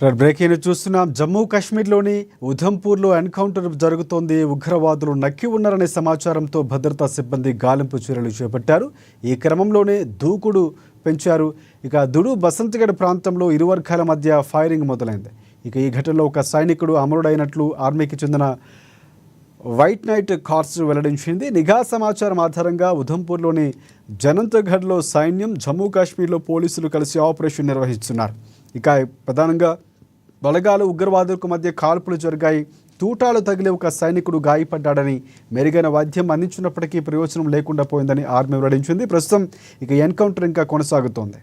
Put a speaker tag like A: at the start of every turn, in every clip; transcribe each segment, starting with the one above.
A: Breaking news చూస్తున్నాం. జమ్మూ కాశ్మీర్లోని ఉధంపూర్లో encounter జరుగుతోంది. ఉగ్రవాదులు నక్కి ఉన్నారనే సమాచారంతో భద్రతా సిబ్బంది గాలింపు చర్యలు చేపట్టారు. ఈ క్రమంలోనే దూకుడు పెంచారు. ఇక దుడు బసంతగఢ్ ప్రాంతంలో ఇరు వర్గాల మధ్య ఫైరింగ్ మొదలైంది. ఇక ఈ ఘటనలో ఒక సైనికుడు అమరుడైనట్లు ఆర్మీకి చెందిన వైట్ నైట్ కార్ప్స్ వెల్లడించింది. నిఘా సమాచారం ఆధారంగా ఉధంపూర్లోని జనంతగఢ్లో సైన్యం, జమ్మూ కాశ్మీర్లో పోలీసులు కలిసి ఆపరేషన్ నిర్వహిస్తున్నారు. ఇక ప్రధానంగా బలగాలు ఉగ్రవాదులకు మధ్య కాల్పులు జరిగాయి. తూటాలు తగిలి ఒక సైనికుడు గాయపడ్డాడని, మెరుగైన వైద్యం అందించినప్పటికీ ప్రయోజనం లేకుండా పోయిందని ఆర్మీ వెల్లడించింది. ప్రస్తుతం ఇక ఎన్కౌంటర్ ఇంకా కొనసాగుతోంది.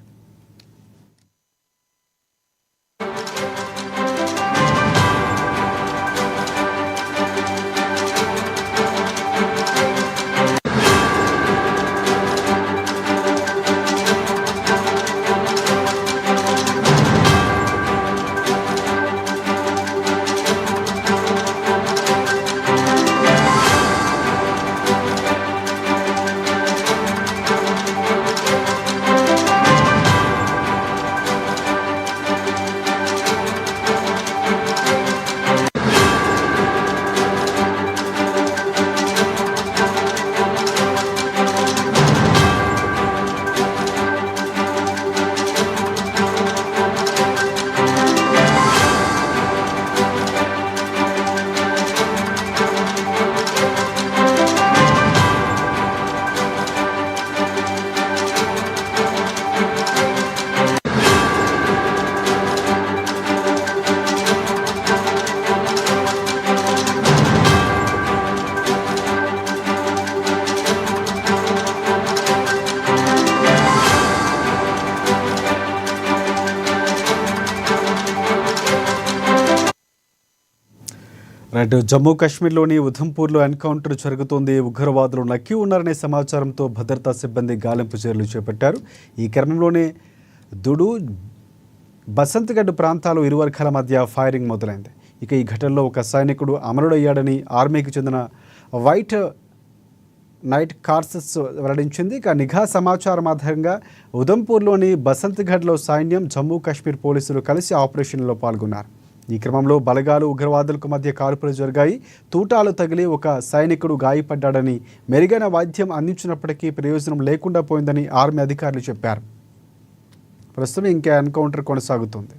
A: జమ్మూ కాశ్మీర్లోని ఉధంపూర్లో ఎన్కౌంటర్ జరుగుతోంది. ఉగ్రవాదులు నక్కి ఉన్నారనే సమాచారంతో భద్రతా సిబ్బంది గాలింపు చర్యలు చేపట్టారు. ఈ క్రమంలోనే దుడు బసంతగఢ్ ప్రాంతాలు ఇరు వర్గాల మధ్య ఫైరింగ్ మొదలైంది. ఇక ఈ ఘటనలో ఒక సైనికుడు అమరుడయ్యాడని ఆర్మీకి చెందిన వైట్ నైట్ కార్ప్స్ వెల్లడించింది. ఇక నిఘా సమాచారం ఆధారంగా ఉధంపూర్లోని బసంతగఢ్లో సైన్యం, జమ్మూ కాశ్మీర్ పోలీసులు కలిసి ఆపరేషన్లో పాల్గొన్నారు. ఈ క్రమంలో బలగాలు ఉగ్రవాదులకు మధ్య కాల్పులు జరిగాయి. తూటాలు తగిలి ఒక సైనికుడు గాయపడ్డాడని, మెరుగైన వైద్యం అందించినప్పటికీ ప్రయోజనం లేకుండా పోయిందని ఆర్మీ అధికారులు చెప్పారు. ప్రస్తుతం ఇంకా ఎన్కౌంటర్ కొనసాగుతుంది.